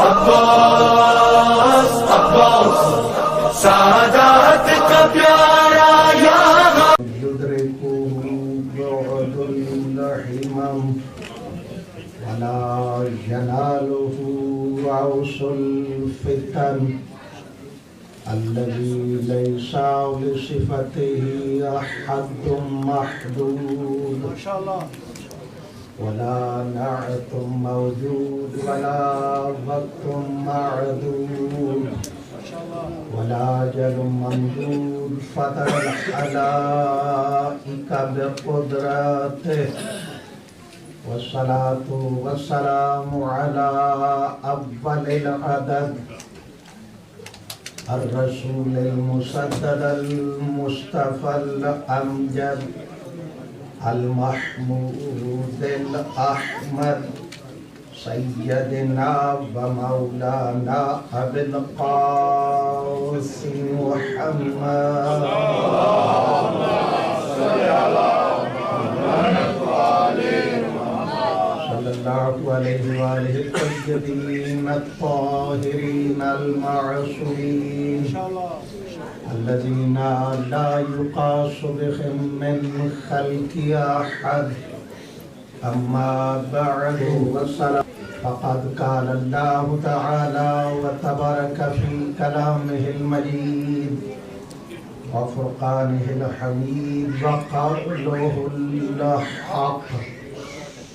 عباس عباس سعادت کا پیارا یہاں يدركه بعد الهمم ولا يناله عوس الفتن الذي ليس لصفته حد محدود ولا نعت موجود ولا وقت معدود ولا أجل ممدود فطر الحلائق بقدرته والصلاة والسلام على أفضل العدد الرسول المسدد المصطفى الأمجد المحمود الأحمد سيدنا ومولانا أبي القاسم محمد صلى الله عليه وآله الطيبين الطاهرين المعصومين الذين لا يقاس بهم من خلق أحد أما بعد والسلام فقد قال الله تعالى وتبارك في كلامه المجيد وفرقانه الحميد وقوله الحق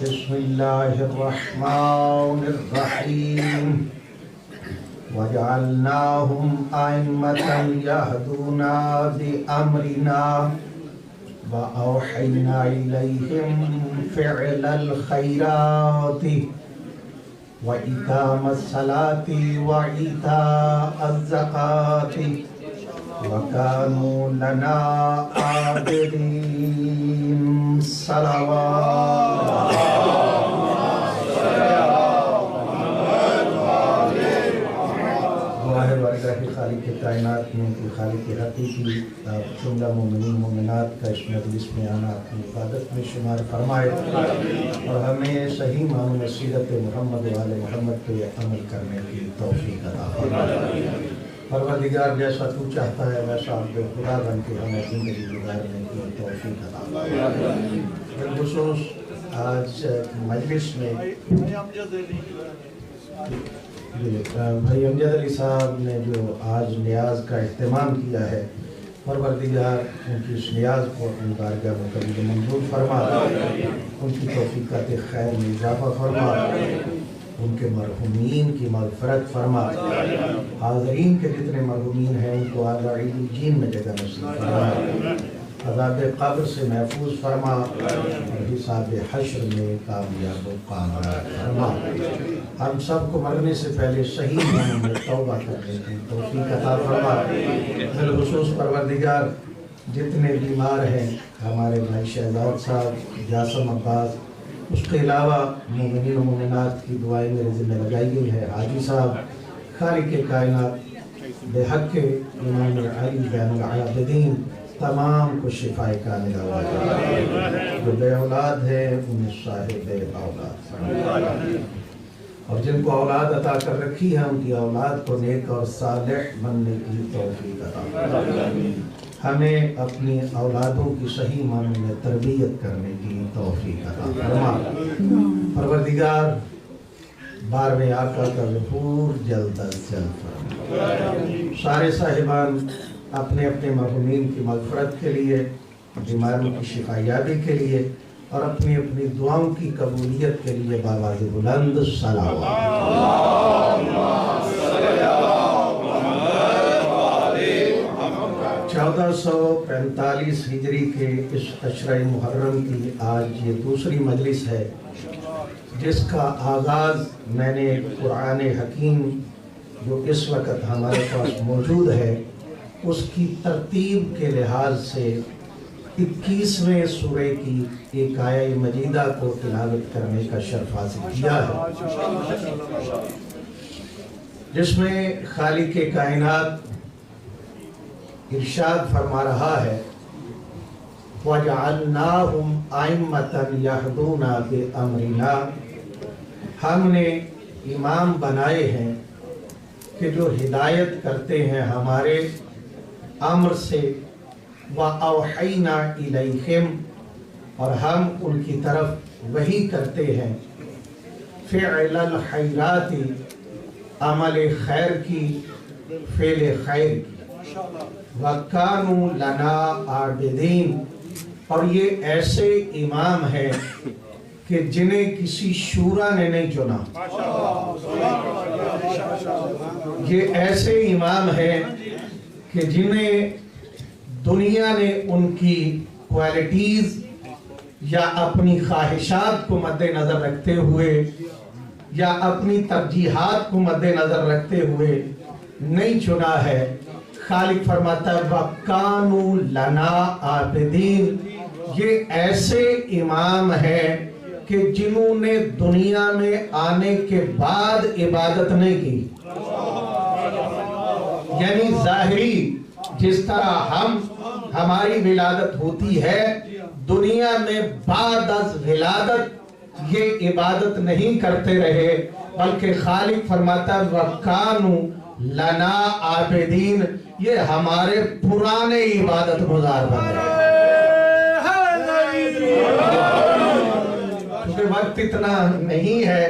بسم الله الرحمن الرحيم وجعلناهم أئمة يهدون بأمرنا وأوحينا إليهم فعل الخيرات وإقام الصلاة وإيتاء الزكاة وكانوا لنا عابدين صلوات خالق کائنات میں خالق حقیقی جملہ مومنین مومنات کا اس مجلس میں آنا اپنی عبادت میں شمار فرمائے اور ہمیں صحیح معنی سیرت محمد و آل محمد پہ عمل کرنے کی توفیق عطا فرمائے۔ پروردگار جیسا تو چاہتا ہے ویسا بے خدا بن کے ہمیں زندگی گزارنے کی توفیق عطا فرمائے۔ بالخصوص آج مجلس میں بھائی امجد علی صاحب نے جو آج نیاز کا اہتمام کیا ہے، پروردگار ان کی اس نیاز کو اپنی بارگاہ میں قبول منظور فرما، ان کی توفیقات خیر میں اضافہ فرما، ان کے مرحومین کی مغفرت فرما، حاضرین کے جتنے مرحومین ہیں ان کو اعلیٰ علیین میں جگہ نصیب فرما، عذاب قبر سے محفوظ فرما اور حساب حشر میں کامیاب و کامیاب فرما۔ ہم سب کو مرنے سے پہلے صحیح معنی میں توبہ کرنے کی توفیق عطا فرما۔ بالخصوص پروردگار جتنے بیمار ہیں، ہمارے بھائی شہزاد صاحب، جاسم عباس، اس کے علاوہ مومنین و مومنات کی دعائیں میرے ذمہ لگائی گئی ہے، حاجی صاحب، خالق کائنات بے حق کے امام علی بین العابدین تمام کو شفائے کامل عطا فرما۔ جو بے اولاد ہے انہیں صاحب اولاد فرما، اور جن کو اولاد عطا کر رکھی ہے ان کی اولاد کو نیک اور صالح بننے کی توفیق عطا فرما۔ ہمیں اپنی اولادوں کی صحیح معنی میں تربیت کرنے کی توفیق عطا فرما۔ پروردگار بارہویں آقا کا ظہور جلد از جلد فرما۔ سارے صاحبان اپنے اپنے مرحومین کی مغفرت کے لیے، بیماروں کی شفا یابی کے لیے اور اپنی اپنی دعاؤں کی قبولیت کے لیے بآواز بلند صلوات۔ 1445 ہجری کے اس عشرہ محرم کی آج یہ دوسری مجلس ہے، جس کا آغاز میں نے قرآن حکیم جو اس وقت ہمارے پاس موجود ہے اس کی ترتیب کے لحاظ سے 21ویں سورہ کی ایک آیہ مجیدہ کو تلاوت کرنے کا شرف حاصل کیا ہے، جس میں خالق کائنات ارشاد فرما رہا ہے وَجَعَلْنَاهُمْ أَئِمَّةً يَهْدُونَ بِأَمْرِنَا، ہم نے امام بنائے ہیں کہ جو ہدایت کرتے ہیں ہمارے امر سے، وَأَوْحَيْنَا إِلَيْهِمْ، اور ہم ان کی طرف وحی کرتے ہیں، فِعْلَ الْخَيْرَاتِ، عمل خیر کی، فعل خیر کی، وَكَانُوا لَنَا عَابِدِينَ، اور یہ ایسے امام ہیں کہ جنہیں کسی شورا نے نہیں چنا، یہ ایسے امام ہیں کہ جنہیں دنیا نے ان کی کوالٹیز یا اپنی خواہشات کو مد نظر رکھتے ہوئے یا اپنی ترجیحات کو مد نظر رکھتے ہوئے نہیں چنا ہے۔ خالق فرماتا ہے وَكَانُوا لَنَا عَابِدِينَ، یہ ایسے امام ہیں کہ جنہوں نے دنیا میں آنے کے بعد عبادت نہیں کی، یعنی ظاہری جس طرح ہماری ولادت ہوتی ہے، دنیا میں بعد از ولادت یہ عبادت نہیں کرتے رہے، بلکہ خالق فرماتا ہے وَكَانُوا لَنَا عَابِدِينَ، یہ ہمارے پرانے عبادت گزار بنے۔ کیونکہ وقت اتنا نہیں ہے،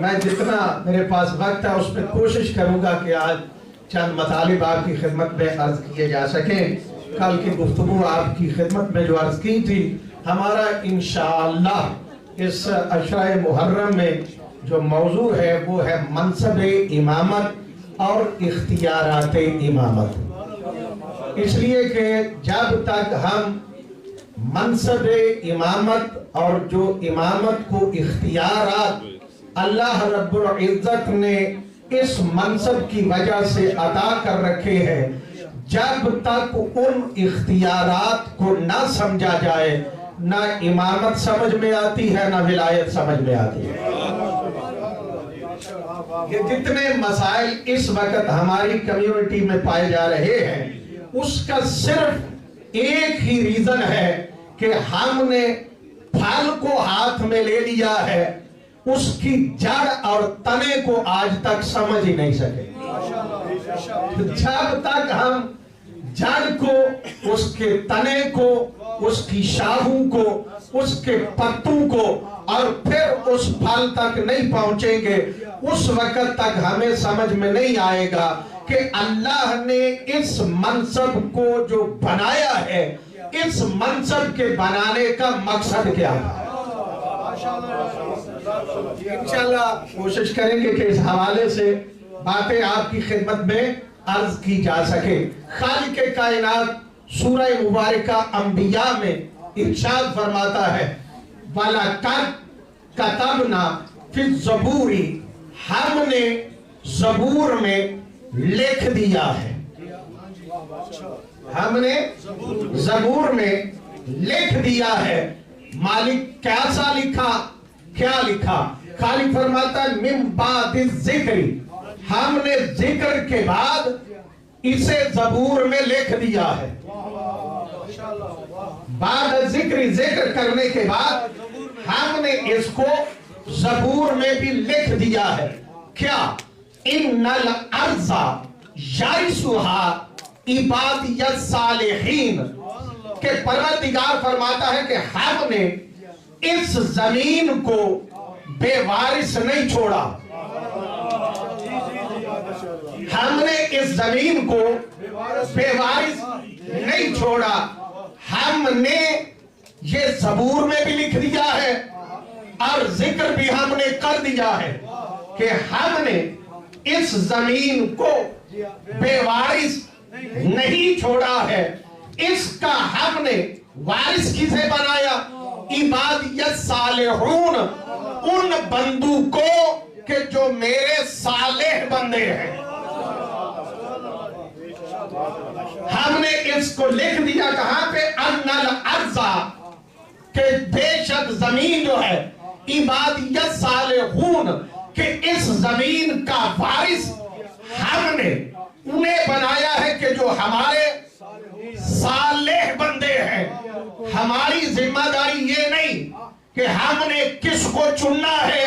میں جتنا میرے پاس وقت ہے اس پہ کوشش کروں گا کہ آج چند مطالب آپ کی خدمت میں عرض کیے جا سکیں۔ کل کی گفتگو آپ کی خدمت میں جو عرض کی تھی، ہمارا انشاءاللہ اس عشرہ محرم میں جو موضوع ہے وہ ہے منصب امامت اور اختیارات امامت۔ اس لیے کہ جب تک ہم منصب امامت اور جو امامت کو اختیارات اللہ رب العزت نے اس منصب کی وجہ سے عطا کر رکھے ہیں، جب تک ان اختیارات کو نہ سمجھا جائے، نہ امامت سمجھ میں آتی ہے، نہ ولایت سمجھ میں آتی ہے۔ یہ جتنے مسائل اس وقت ہماری کمیونٹی میں پائے جا رہے ہیں، اس کا صرف ایک ہی ریزن ہے کہ ہم نے پھل کو ہاتھ میں لے لیا ہے، اس کی جڑ اور تنے کو آج تک سمجھ ہی نہیں سکے۔ جب تک ہم جڑ کو، اس کے تنے کو، اس کی شاخوں کو، اس کے پتوں کو اور پھر اس پھل تک نہیں پہنچیں گے، اس وقت تک ہمیں سمجھ میں نہیں آئے گا کہ اللہ نے اس منصب کو جو بنایا ہے، اس منصب کے بنانے کا مقصد کیا ہے۔ انشاءاللہ کوشش کریں گے کہ اس حوالے سے باتیں آپ کی خدمت میں عرض کی جا سکے۔ خالق کائنات سورہ مبارکہ انبیاء میں ارشاد فرماتا ہے وَلَقَدْ كَتَبْنَا فِي الزَّبُورِ، ہم نے زبور میں لکھ دیا ہے، ہم نے زبور میں لکھ دیا ہے۔ مالک کیسا لکھا، کیا لکھا؟ خالق فرماتا ہے من بعد الذکر، ہم نے ذکر کے بعد اسے زبور میں لکھ دیا ہے۔ بعد ذکر، ذکر کرنے کے بعد ہم نے اس کو زبور میں بھی لکھ دیا ہے۔ کیا؟ ان الارض یرثها عبادی الصالحین، کہ پروردگار فرماتا ہے کہ ہم نے اس زمین کو بے وارث نہیں چھوڑا، ہم نے اس زمین کو بے وارث نہیں چھوڑا، ہم نے یہ زبور میں بھی لکھ دیا ہے اور ذکر بھی ہم نے کر دیا ہے کہ ہم نے اس زمین کو بے وارث نہیں چھوڑا ہے، اس کا ہم نے وارث کسے بنایا؟ عبادیت صالحون، ان بندوں کو کہ جو میرے صالح بندے ہیں۔ ہم نے اس کو لکھ دیا کہاں پہ؟ ان الارض، کہ بے شک زمین جو ہے عبادیت صالحون، کہ اس زمین کا وارث ہم نے انہیں بنایا ہے کہ جو ہمارے صالح بندے ہیں۔ ہماری ذمہ داری یہ نہیں کہ ہم نے کس کو چننا ہے،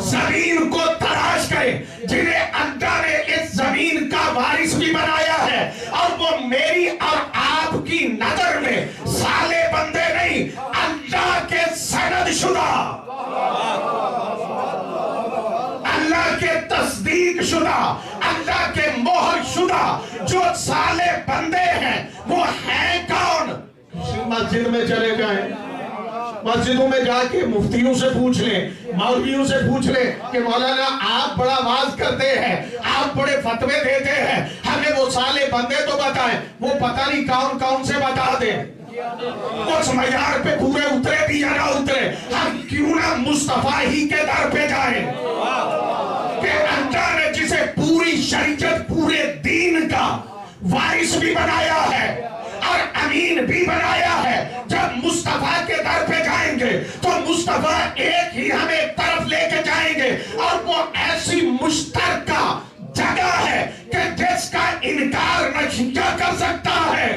زمین کو تلاش کریں جنہیں اللہ نے اس زمین کا وارث بھی بنایا ہے، اور وہ میری اور آپ کی نظر میں سالے بندے نہیں، اللہ کے سند شدہ، اللہ کے تصدیق شدہ، اللہ کے مہر شدہ جو سالے بندے ہیں وہ ہیں کون؟ مسجد میں چلے گئے، مسجدوں میں جا کے مفتیوں سے پوچھ لیں، مولویوں سے پوچھ لیں کہ مولانا آپ بڑا واز کرتے ہیں، آپ بڑے فتوے دیتے ہیں، ہمیں وہ سالے بندے تو بتائیں، وہ پتہ نہیں کون کون سے بتا دیں، اس معیار پہ پورے اترے بھی یا نہ اترے، ہم کیوں نہ مصطفیٰ ہی کے در پہ جائیں کہ اللہ نے جسے پوری شریعت پورے دین کا وارث بھی بنایا ہے اور امین بھی بنایا ہے، جب مصطفیٰ کے در پہ جائیں گے تو مصطفیٰ ایک ہی ہمیں طرف لے کے جائیں گے، اور وہ ایسی مشترکہ جگہ ہے کہ جس کا انکار نہ شیعہ کر سکتا ہے،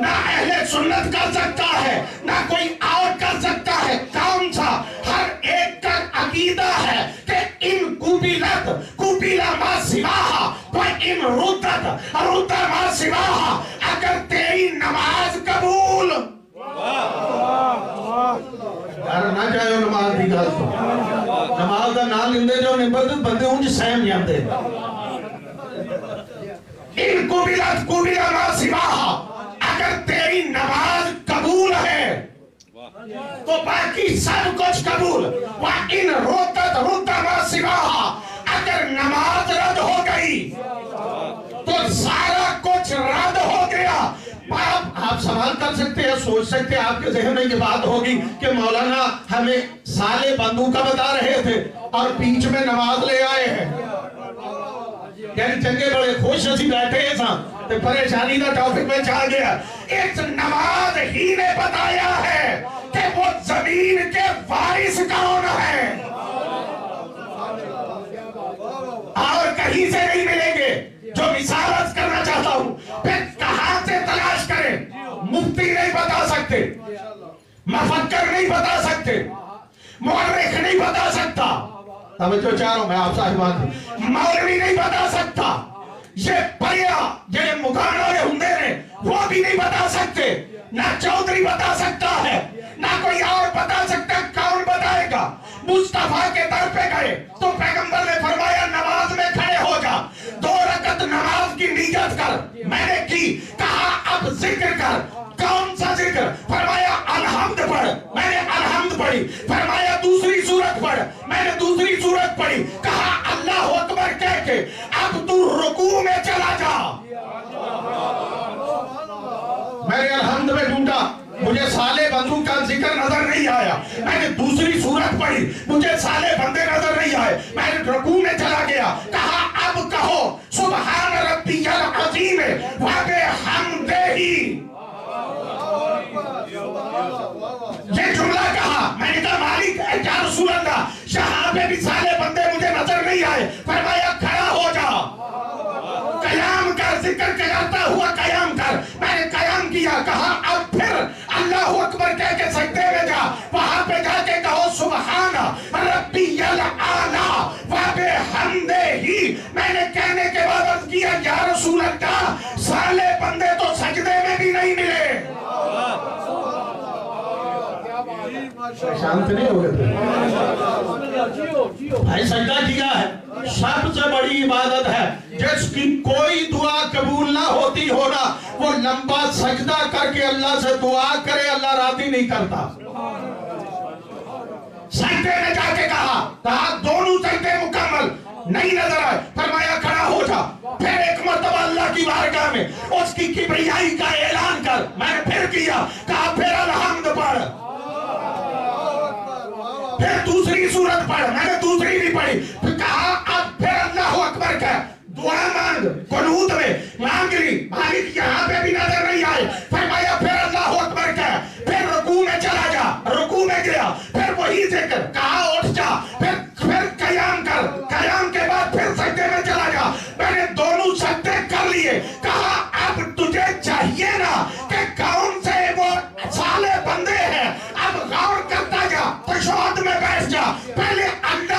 نہ اہل سنت کر سکتا ہے، نہ کوئی اور کر سکتا ہے۔ کون سا؟ ہر ایک کا عقیدہ ہے کہ ان قبلت قبل ما سواہا و ان ردت رد ما سواہا، اگر تیری نماز قبول یار نہ جائے نماز دی گل نماز دا نام لیندے جو نمبر بندے انج سہم جاندے، ان قبلت قبل ما سواہا، اگر تیری نماز قبول ہے تو باقی سب کچھ قبول، وَإِن رُدَّتْ رُدَّ مَا سِوَاهَا، اگر نماز رد ہو گئی تو سارا کچھ رد ہو گیا۔ آپ سوال کر سکتے ہیں، سوچ سکتے ہیں، آپ کے ذہن میں یہ بات ہوگی کہ مولانا ہمیں سالے بندوں کا بتا رہے تھے اور بیچ میں نماز لے آئے ہیں، یعنی چنگے بڑے خوش اسی بیٹھے ہیں ساں تے پریشانی دا ٹاپک میں چاہ گیا۔ اس نماز ہی نے بتایا ہے کہ وہ زمین کے وارث کون ہے، اور کہیں سے نہیں ملیں گے۔ جو مثال عرض کرنا چاہتا ہوں، پھر کہاں سے تلاش کریں؟ مفتی نہیں بتا سکتے، مفکر نہیں بتا سکتے، مورخ نہیں بتا سکتا، توجہ چاہ رہا ہوں میں آپ صاحبان، مولوی نہیں بتا سکتا، یہ پریا یہ مکان والے ہندے نے وہ بھی نہیں بتا سکتے، نہ چودھری بتا سکتا ہے، نہ کوئی اور بتا سکتا ہے۔ کون بتائے گا؟ مصطفیٰ کے در پہ گئے تو پیغمبر نے فرمایا نماز میں کھڑے ہو جا، 2 رکعت نماز کی نیت کر، میں نے کی، کہا اب ذکر کر۔ کون سا ذکر؟ فرمایا الحمد پڑھ، میں نے الحمد پڑھی، فرمایا دوسری سورت پڑھ، میں نے دوسری سورت پڑھی، کہا اللہ اکبر کہہ کے اب تو رکوع میں چلا جا۔ میں نے الحمد میں ڈھونڈا، مجھے سالے بندوں کا ذکر نظر نہیں آیا، میں نے دوسری سورت پڑھی، مجھے سالے بندے نظر نہیں آئے، میں نے رکوع میں چلا گیا، کہا اب کہو سبحان ربی العظیم و بحمدہ۔ یہ جملہ کہا، میں نے کہا مالک یا رسول اللہ یہاں پہ بھی سالے بندے مجھے نظر نہیں آئے، فرمایا کھڑا ہو جا، قیام کر، ذکر کرتا ہوا قیام کر۔ میں نے قیام کیا، کہا اب پھر اللہ اکبر کہہ کے سجدے میں جا، وہاں پہ جا کے کہو سبحان ربی الاعلی و بحمدہ۔ میں نے کہنے کے بعد عرض کیا یا رسول اللہ سالے بندے تو سجدے میں بھی نہیں ملے۔ شانت نہیں ہو گئے بھائی، سجدہ کیا ہے، سب سے بڑی عبادت ہے، جس کی کوئی دعا قبول نہ ہوتی ہونا وہ لمبا سجدہ کر کے اللہ سے دعا کرے، اللہ راضی نہیں کرتا۔ سجدے میں جا کے کہا دونوں سجدے مکمل نہیں نظر آئے، فرمایا کھڑا ہو جا، پھر ایک مرتبہ اللہ کی بارگاہ میں اس کی کبریائی کا اعلان کر۔ میں نے پھر کیا، کہا پھر الحمد پڑھ، پھر دوسری سورت پڑھ، میں نے دوسری بھی پڑھی، پھر کہا اب پھر اللہ اکبر کہہ، دعا مانگ، قنوت میں مانگ لی، مالک یہاں پہ بھی نظر نہیں آئے، فرمایا پھر اللہ اکبر کہہ، پھر رکوع میں چلا جا، رکوع میں گیا، پھر وہی ذکر، کہا اٹھ جا، پھر قیام کر، قیام کے بعد پھر سجدے میں چلا جا۔ میں نے دونوں سجدے کر لیے، کہا اب تجھے چاہیے نا کہ کون سے وہ سالے بندے ہیں، اب غور کرتا جا، تشہد میں بیٹھ جا، پہلے اللہ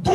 2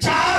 4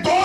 2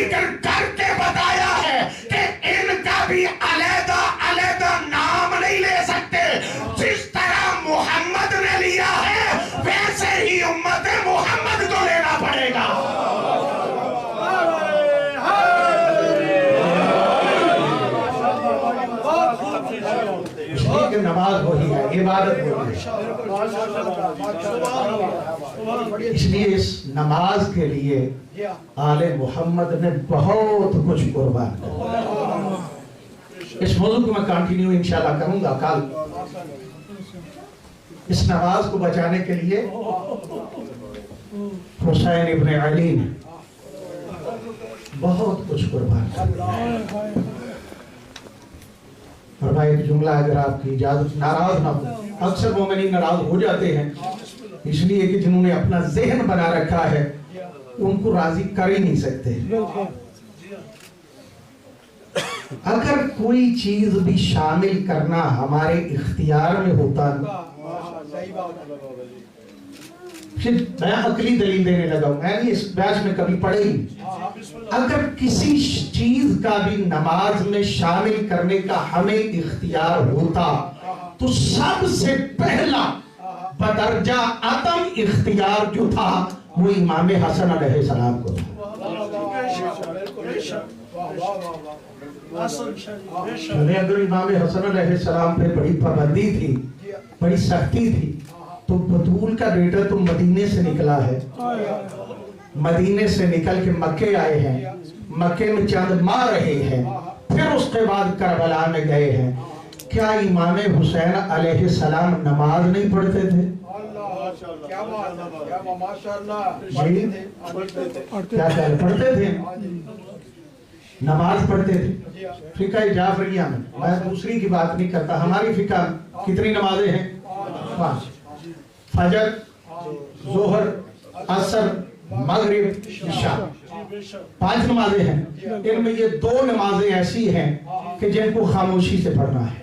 ذکر کر کے بتایا ہے کہ ان کا بھی علیحدہ علیحدہ نام نہیں لے سکتے. جس طرح محمد نے لیا ہے ویسے ہی امت محمد کو لینا پڑے گا. نماز وہی ہے، عبادت وہی ہے. اس لیے اس نماز کے لیے آل محمد نے بہت کچھ قربان کیا. اس موضوع کو میں کنٹینیو انشاءاللہ کروں گا کل. اس نماز کو بچانے کے لیے حسین ابن علی نے بہت کچھ قربان کیا. اور بھائی ایک جملہ اگر آپ کی اجازت ناراض نہ ہو، اکثر مومنین ناراض ہو جاتے ہیں اس لیے کہ جنہوں نے اپنا ذہن بنا رکھا ہے ان کو راضی کر ہی نہیں سکتے. اگر کوئی چیز بھی شامل کرنا ہمارے اختیار میں ہوتا پھر میں عقلی دلیل دینے لگا ہوں، میں نے اس بیچ میں کبھی پڑھے ہی. اگر کسی چیز کا بھی نماز میں شامل کرنے کا ہمیں اختیار ہوتا تو سب سے پہلا بدرجہ عدم اختیار جو تھا وہ امام حسن علیہ السلام کو تھا. اگر امام حسن علیہ السلام پہ بڑی پابندی تھی، بڑی سختی تھی، تو بطول کا بیٹا تو مدینے سے نکلا ہے، مدینے سے نکل کے مکے آئے ہیں، مکے میں چند ماہ رہے ہیں، پھر اس کے بعد کربلا میں گئے ہیں. کیا امام حسین علیہ السلام نماز نہیں پڑھتے تھے؟ کیا پڑھتے تھے؟ نماز پڑھتے تھے. فقہ جعفریہ میں دوسری کی بات نہیں کرتا، ہماری فقہ کتنی نمازیں ہیں؟ 5. فجر، ظہر، عصر، مغرب، عشاء، 5 نمازیں ہیں. ان میں یہ 2 نمازیں ایسی ہیں کہ جن کو خاموشی سے پڑھنا ہے.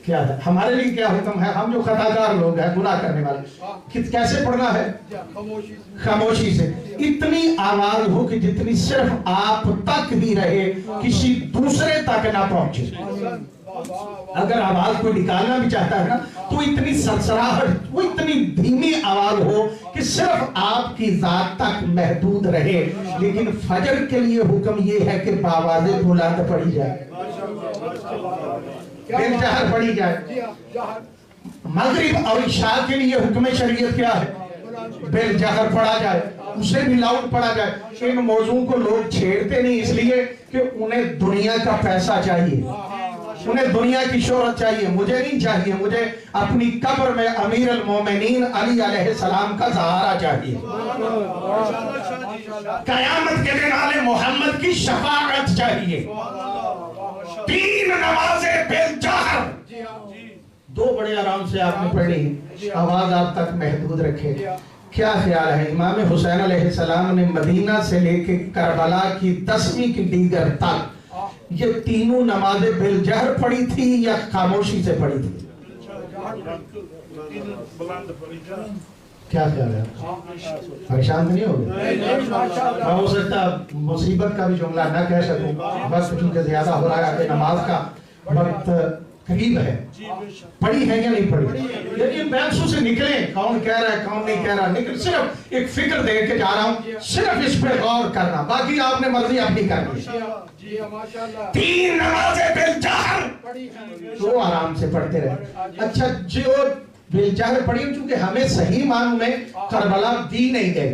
کیا ہے ہمارے لیے کیا حکم ہے؟ ہم جو خطاکار لوگ ہیں، گناہ کرنے والے، کیسے پڑھنا ہے؟ خاموشی سے. اتنی آواز ہو کہ جتنی صرف آپ تک ہی رہے، کسی دوسرے تک نہ پہنچے. اگر آواز کو نکالنا بھی چاہتا ہے نا تو اتنی سرسراہٹ، وہ اتنی دھیمی آواز ہو کہ صرف آپ کی ذات تک محدود رہے. لیکن فجر کے لیے حکم یہ ہے کہ بآواز بلند پڑھی جائے، بالجہر پڑھی جائے. مغرب اور عشاء کے لیے حکم شریعت کیا ہے؟ بالجہر پڑھا جائے، اسے بھی لاؤڈ پڑھا جائے. ان موضوع کو لوگ چھیڑتے نہیں اس لیے کہ انہیں دنیا کا پیسہ چاہیے، انہیں دنیا کی شہرت چاہیے. مجھے نہیں چاہیے، مجھے اپنی قبر میں امیر المومنین علی علیہ السلام کا سہارا چاہیے. قیامت کے دن آل محمد کی شفاعت چاہیے. 3 نمازیں بالجہر، 2 بڑے آرام سے آپ نے پڑھی، آواز آپ تک محدود رکھے. کیا خیال ہے امام حسین علیہ السلام نے مدینہ سے لے کے کربلا کی 10ویں کی دیگر تک یہ 3 نمازیں بالجہر پڑھی تھی یا خاموشی سے پڑھی تھی؟ کیا خیال ہے؟ پریشان نہیں ہو گئے؟ ہو سکتا مصیبت کا بھی جملہ نہ کہہ سکوں، بس چونکہ زیادہ ہو رہا ہے کہ نماز کا وقت قریب ہے. پڑھی ہے یا نہیں پڑھی؟ لیکن بینسوں سے نکلیں، کون کہہ رہا ہے کون نہیں کہہ رہا، لیکن صرف ایک فکر دے کے جا رہا ہوں، صرف اس پہ غور کرنا، باقی آپ نے مرضی اپنی کرنی. 3 نمازیں بالجہر، 2 آرام سے پڑھتے رہے. اچھا جو بالجہر پڑھی، چونکہ ہمیں صحیح معنوں میں کربلا دی نہیں گئی.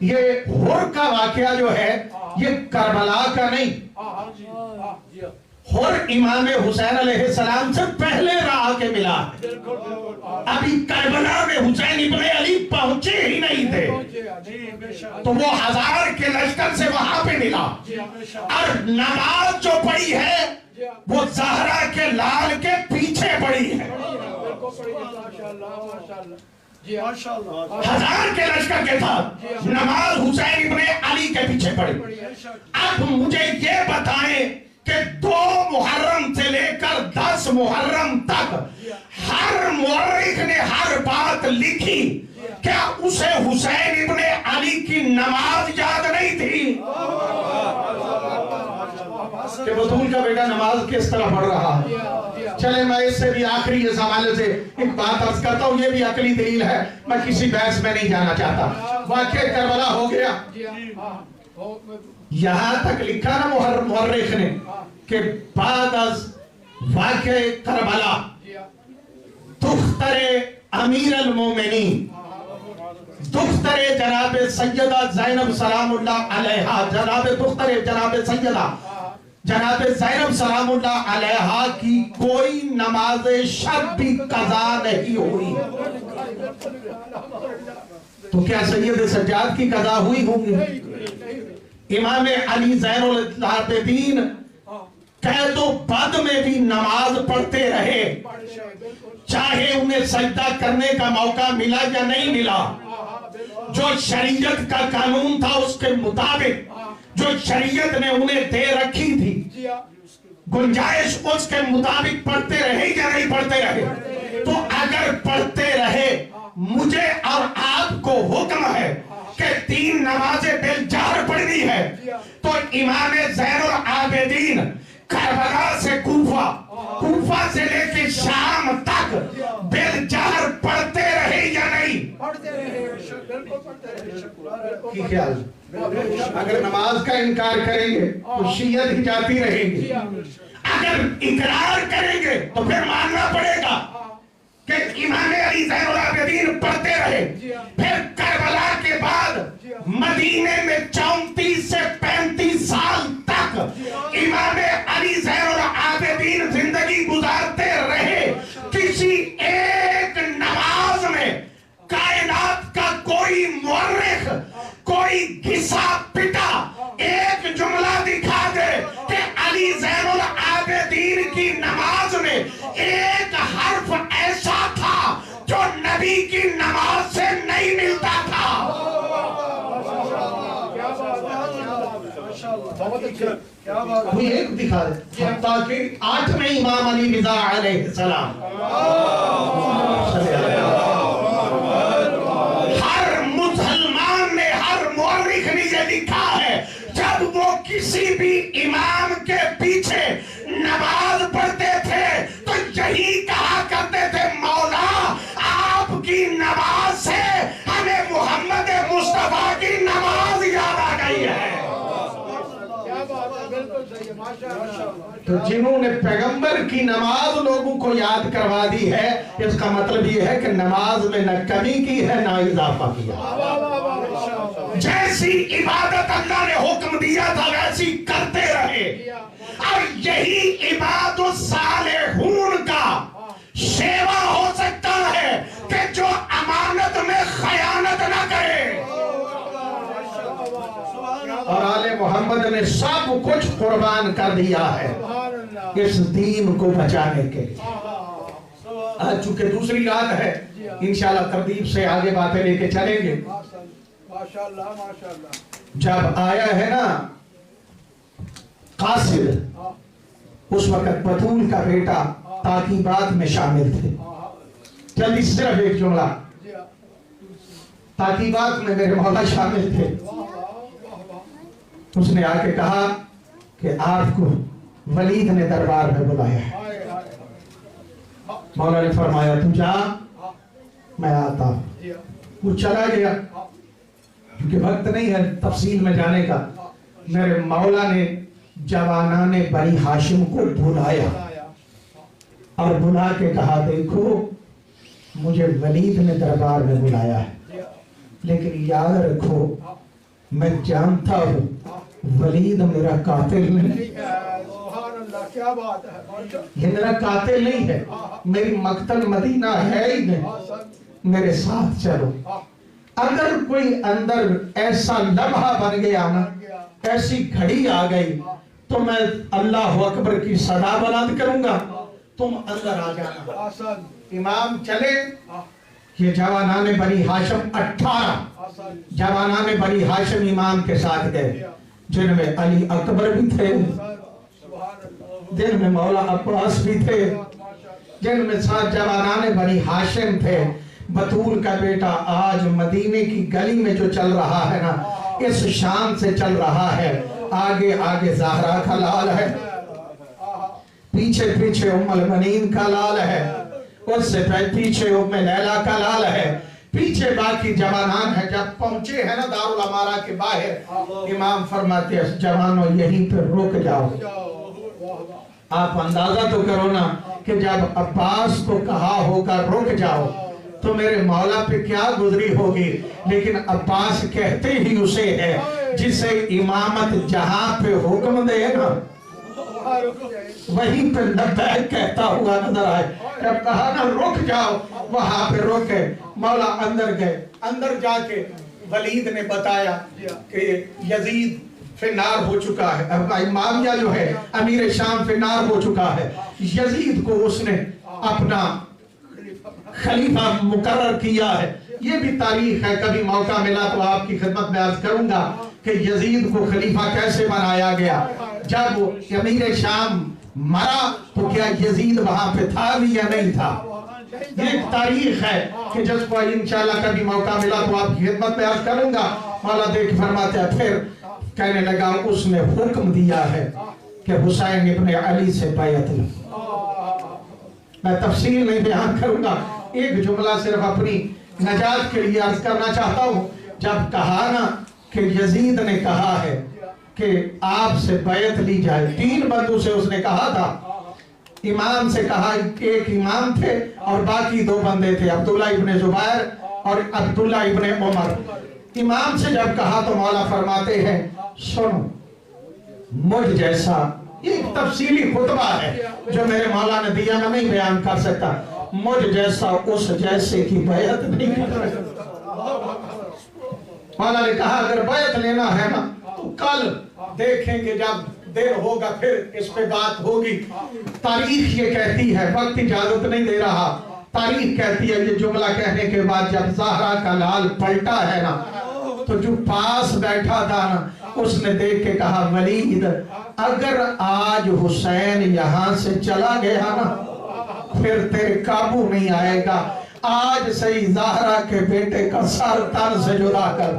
یہ ہر کا واقعہ جو ہے یہ کربلا کا نہیں، ہر امام حسین علیہ السلام سے پہلے راہ کے ملا. ابھی کربلا میں حسین ابن علی پہنچے ہی نہیں تھے تو وہ 1000 کے لشکر سے وہاں پہ ملا. اور نماز جو پڑھی ہے وہ زہرا کے لال کے پیچھے پڑھی ہے. 1000 کے لشکر کے ساتھ نماز حسین ابن علی کے پیچھے پڑھی. اب مجھے یہ بتائیں کہ 2 محرم سے لے کر 10 محرم تک ہر مورخ نے ہر بات لکھی. کیا اسے حسین ابن علی کی نماز یاد نہیں تھی کہ بطول کا بیٹا نماز کس طرح پڑھ رہا ہے؟ چلے میں اس سے بھی آخری اس حوالے سے ایک بات عرض کرتا ہوں، یہ بھی عقلی دلیل ہے، میں کسی بحث میں نہیں جانا چاہتا. واقعہ کربلا ہو گیا، یہاں تک لکھا نا مورخ نے کہ بعد از واقعہ کربلا دختر امیر المومنین، دختر جناب سیدہ زینب سلام اللہ علیہا، جناب سیدہ جناب زینب سلام اللہ علیہا کی کوئی نماز شب بھی قضا نہیں ہوئی. تو کیا سید سجاد کی قضا ہوئی ہوں گی؟ امام علی زین العابدین قید و بد میں بھی نماز پڑھتے رہے، چاہے انہیں سجدہ کرنے کا موقع ملا یا نہیں ملا. جو شریعت کا قانون تھا اس کے مطابق، جو شریعت نے انہیں دے رکھی تھی گنجائش، اس کے مطابق پڑھتے رہے یا نہیں پڑھتے رہے؟ تو اگر پڑھتے رہے، مجھے اور آپ کو حکم ہے کہ 3 نمازیں بالجہر پڑھنی ہے، تو امام زین العابدین کربلا سے کوفہ سے لے کے شام تک بالجہر پڑھتے رہے یا نہیں؟ کی خیال؟ اگر نماز کا انکار کریں گے تو شیعت ہی جاتی رہیں گی، اگر اقرار کریں گے تو پھر ماننا پڑے گا کہ امام علی زین العابدین پڑھتے رہے. پھر کربلا کے بعد مدینے میں 34 سے 35 سال تک امام علی زین العابدین زندگی گزارتے رہے. کسی ایک نماز میں کائنات کا کوئی مورخ، کوئی گھسا پٹا ایک جملہ دکھا دے کہ علی زین العابدین کی نماز میں ایک حرف ایسا تھا جو نبی کی نماز سے نہیں ملتا تھا. کوئی ایک دکھا دے، تاکہ 8ویں امام علی رضا علیہ السلام. ہر مسلمان نے، ہر مورخ نے یہ لکھا ہے، جب وہ کسی بھی امام کے پیچھے نماز پڑھتے تھے تو یہی کہا کرتے تھے، مولا آپ کی نماز سے ہمیں محمد مصطفیٰ کی نماز یاد آ گئی ہے. تو جنہوں نے پیغمبر کی نماز لوگوں کو یاد کروا دی ہے، اس کا مطلب یہ ہے کہ نماز میں نہ کمی کی ہے نہ اضافہ کیا. جیسی عبادت اللہ نے حکم دیا تھا ویسی کرتے رہے. اور یہی عباد الصالحون کا شیوا ہو سکتا ہے کہ جو امانت میں خیانت نہ کرے. اور آل محمد نے سب کچھ قربان کر دیا ہے اس دین کو بچانے کے لیے. آج چونکہ دوسری رات ہے، انشاءاللہ ترتیب سے آگے باتیں لے کے چلیں گے. جب آیا ہے نا قاصد، اس وقت بطول کا بیٹا تاکیبات میں شامل تھے. جلدی صرف ایک جملہ، تاکیبات میں میرے مولا شامل تھے. اس نے آ کے کہا کہ آپ کو ولید نے دربار میں بلایا ہے. مولا نے فرمایا تو جا، میں آتا ہوں. وہ چلا گیا، کیونکہ وقت نہیں ہے تفصیل میں جانے کا. میرے مولا نے جوانان بنی ہاشم کو بلایا اور بلا کے کہا، دیکھو مجھے ولید نے دربار میں بلایا ہے، لیکن یاد رکھو میں جانتا ہوں ولید میرا قاتل نہیں. یہ میرا قاتل نہیں ہے، میری مقتل مدینہ ہے ہی نہیں. میرے ساتھ چلو. اگر کوئی اندر ایسا لمحہ بن گیا نا، ایسی گھڑی آ گئی، تو میں اللہ اکبر کی صدا بلند کروں گا، تم اندر آ جانا. امام چلے. یہ جوانان بنی ہاشم 18 جوانان بنی ہاشم امام کے ساتھ گئے، جن میں علی اکبر بھی تھے، جن میں مولا عباس بھی تھے، جن میں ساتھ جوانان بنی ہاشم تھے، بطول کا بیٹا آج مدینے کی گلی میں جو چل رہا ہے نا، اس شان سے چل رہا ہے، آگے آگے زہرا کا لال ہے، پیچھے پیچھے ام المنین کا لال ہے، اس سے پیچھے ام لیلہ کا لال ہے، پیچھے باقی جوانان ہیں۔ جب پہنچے ہیں نا دارالامارہ کے باہر، امام فرماتے ہیں جوانوں یہیں پر رک جاؤ۔ آپ اندازہ تو کرو نا کہ جب عباس کو کہا ہوگا رک جاؤ تو میرے مولا پہ کیا گزری ہوگی، لیکن عباس کہتے ہی اسے ہے جسے امامت جہاں پہ حکم دے نا وہیں پہ لبیک کہتا ہوا نظر آئے۔ جب کہا نا رک جاؤ، وہاں پہ رکے، مولا اندر گئے، اندر جا کے ولید نے بتایا کہ یزید فنار ہو چکا ہے، معاویہ جو ہے امیر شام فنار ہو چکا ہے، یزید کو اس نے اپنا خلیفہ مقرر کیا ہے۔ یہ بھی تاریخ ہے، کبھی موقع ملا تو آپ کی خدمت میں عرض کروں گا کہ یزید کو خلیفہ کیسے بنایا گیا۔ جب امیر شام مرا تو کیا یزید وہاں پہ تھا بھی یا نہیں تھا؟ یہ ایک تاریخ ہے کہ جس کو انشاءاللہ کبھی موقع ملا تو آپ کی خدمت میں عرض کروں گا۔ مولا دیکھ فرماتے ہیں پھر کہنے لگا اس نے حکم دیا ہے کہ حسین ابن علی سے بیعت لو۔ میں تفصیل نہیں بیان کروں گا، ایک جملہ صرف اپنی نجات کے لیے عرض کرنا چاہتا ہوں۔ جب کہا نا کہ یزید نے کہا ہے کہ آپ سے بیعت لی جائے، 3 بندوں سے اس نے کہا تھا، امام سے کہا، ایک امام تھے اور باقی 2 بندے تھے، عبداللہ ابن زبیر اور عبداللہ ابن عمر۔ امام سے جب کہا تو مولا فرماتے ہیں سنو مجھ جیسا، یہ ایک تفصیلی خطبہ ہے جو میرے مولا نے دیا، میں نہیں بیان کر سکتا، مجھ جیسا اس جیسے کی بیعت نہیں کر سکتا۔ مولا نے کہا اگر بیعت لینا ہے نا تو کل دیکھیں گے، جب دیر ہوگا پھر اس پہ بات ہوگی۔ تاریخ یہ کہتی ہے، وقت اجازت نہیں دے رہا، تاریخ کہتی ہے یہ جملہ کہنے کے بعد جب زہرا کا لال پلٹا ہے نا تو جو پاس بیٹھا تھا نا اس نے دیکھ کے کہا ولید اگر آج حسین یہاں سے چلا گیا نا پھر تیرے قابو نہیں آئے گا، آج سے ہی زہرا کے بیٹے کا سر تن سے جدا کر،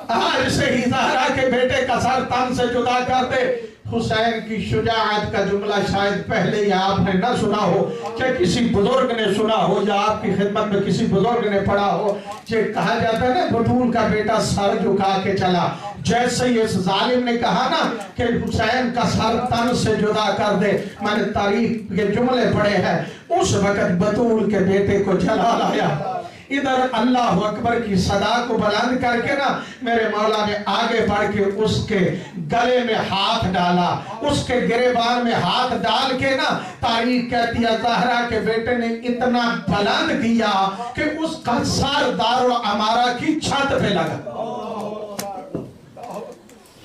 آج سے ہی زہرا کے بیٹے کا سر تن سے جدا کر دے۔ حسین کی شجاعت کا جملہ شاید پہلے یا آپ نے نہ سنا ہو یا کسی بزرگ نے سنا ہو یا آپ کی خدمت میں کسی بزرگ نے پڑھا ہو، یہ کہا جاتا ہے نا بطول کا بیٹا سر جھکا کے چلا۔ جیسے ہی اس ظالم نے کہا نا کہ حسین کا سر تن سے جدا کر دے، میں نے تاریخ کے جملے پڑھے ہیں، اس وقت بطول کے بیٹے کو جلال آیا۔ ادھر اللہ اکبر کی صدا کو بلند کر کے نا میرے مولا نے آگے بڑھ کے اس کے گلے میں ہاتھ ڈالا، اس کے گریبان میں ہاتھ ڈال کے نا تاریخ کہتی ہے زہرا کے بیٹے نے اتنا بلند کیا کہ اس کا سر دارالامارہ کی چھت پہ لگا،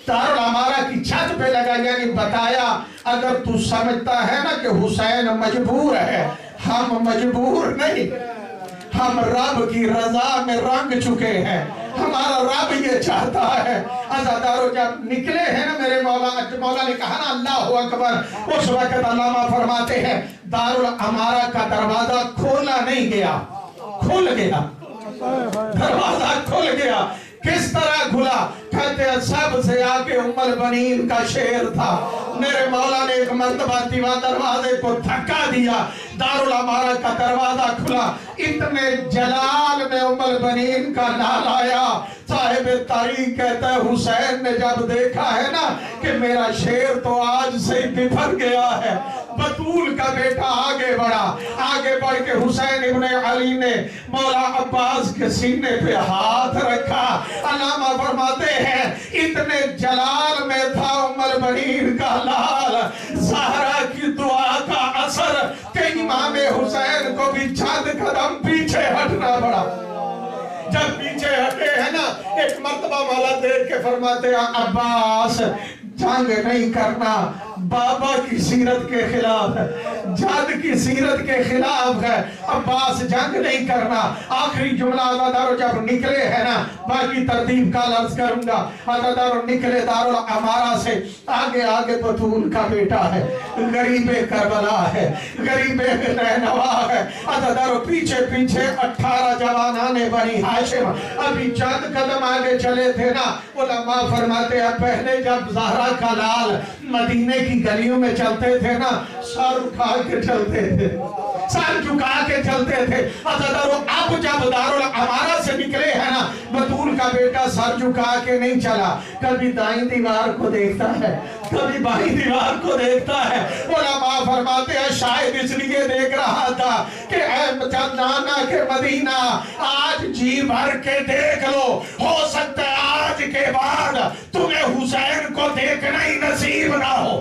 دارالامارہ کی چھت پہ لگا، یعنی بتایا اگر تو سمجھتا ہے نا کہ حسین مجبور ہے، ہم مجبور نہیں، ہم رب کی رضا میں رنگ چکے ہیں، ہمارا رب یہ چاہتا ہے۔ عزادارو جب نکلے ہیں نا میرے مولا نے کہا نا اللہ اکبر، اس وقت علامہ فرماتے ہیں دارالامارہ کا دروازہ کھولا نہیں گیا، کھل گیا، دروازہ کھل گیا۔ کس طرح کھلا؟ کہتے ہیں سب سے آگے ام البنین کا شیر تھا، میرے مولا نے ایک مرتبہ دروازے کو دھکا دیا، دارالامارہ کا دروازہ کھلا، اتنے جلال میں ام البنین کا نال آیا۔ صاحب تاریخ کہتا ہے حسین نے جب دیکھا ہے نا کہ میرا شیر تو آج سے ہی بفر گیا ہے، بطول کا بیٹا آگے بڑھا، آگے بڑھ کے حسین ابن علی نے مولا عباس کے سینے پہ ہاتھ رکھا۔ علامہ فرماتے ہیں اتنے جلال میں تھا ام البنین کا لال، زہرا کی دعا کا اثر کہ امام حسین کو بھی چند قدم پیچھے ہٹنا پڑا۔ جب پیچھے ہٹے ہیں نا ایک مرتبہ مولا دیکھ کے فرماتے ہیں عباس جنگ نہیں کرنا، بابا کی سیرت کے خلاف ہے، جد کی سیرت کے خلاف ہے۔ عباس جنگ نہیں کرنا۔ آخری جملہ عزادارو جب نکلے ہیں نا، باقی ترتیب کا لفظ کروں گا، عزادارو نکلے دارالعمارہ سے، آگے آگے بطول کا بیٹا ہے، غریب کربلا ہے، غریب رہنوا ہے۔ عزادارو پیچھے پیچھے 18 جوانان بنی ہاشم ابھی چند قدم آگے چلے تھے نا، علماء فرماتے ہیں پہلے جب زہرا کا لال مدینے کی گلیوں میں چلتے تھے نا، سر اٹھا کے چلتے تھے، سر جھکا کے چلتے تھے۔ اب جب دارالعمارہ سے نکلے ہیں نا، بطول کا بیٹا سر جھکا کے نہیں چلا، کبھی دائیں دیوار کو دیکھتا ہے، کبھی بائیں دیوار کو دیکھتا ہے۔ علماء فرماتے ہیں شاید اس لیے دیکھ رہا تھا کہ اے جنانا کے مدینہ، آج جی بھر کے دیکھ لو، ہو سکتا ہے آج کے بعد تمہیں حسین کو دیکھنا ہی نصیب نہ ہو۔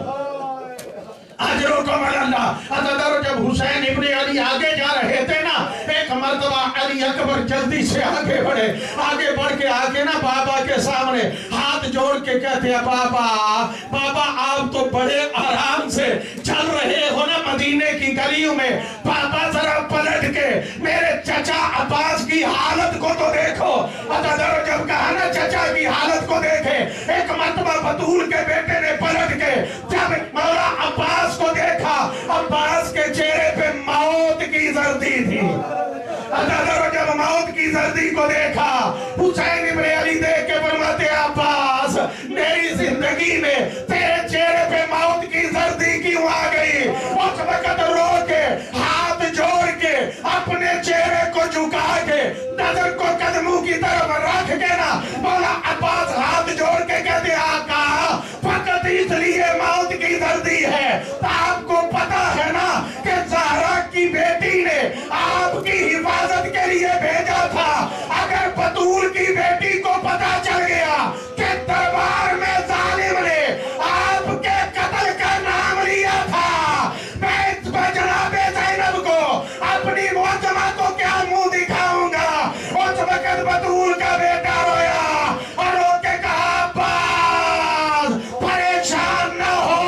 اجرکم اللہ۔ عزادارو جب حسین ابن علی آگے جا رہے تھے نا، ایک مرتبہ علی اکبر جلدی سے آگے بڑھے، آگے بڑھ کے آگے نا بابا کے سامنے ہاتھ جوڑ کے کہتے ہیں بابا آپ تو بڑے آرام سے چل رہے ہو نا مدینے کی گلیوں میں، بابا ذرا پلٹ کے میرے چچا عباس کی حالت کو تو دیکھو۔ عزادارو جب کہا نا چچا کی حالت کو دیکھے، ایک مرتبہ بطول کے بیٹے نے پلٹ کے جب مولا عباس کو دیکھا، عباس کے چہرے پہ موت کی زردی تھی۔ عزادارو جب موت کی زردی کو دیکھا، حسین ابن علی دیکھ کے فرماتے ہیں عباس میری زندگی میں تیرے چہرے پہ موت کی زردی کیوں آ گئی؟ اس وقت رو کے ہاتھ جوڑ کے اپنے چہرے کو جھکا کے نظر کو قدموں کی طرف رکھ کے نا مولا عباس ہاتھ جوڑ کے کہتے ہیں آقا فقط اس لیے موت کی زردی ہے، آپ کو پتا ہے نا کہ زہرا کی بیٹی نے آپ کی حفاظت کے لیے بھیجا تھا، اگر بطول کی بیٹی کو پتا چل گیا کہ دربار میں ظالم نے آپ کے قتل کا نام لیا تھا، میں اس جناب زینب کو اپنی معظمہ کو کیا منہ دکھاؤں گا؟ اس وقت بطول کا بیٹا رویا اور رو کے کہا عباس پریشان نہ ہو۔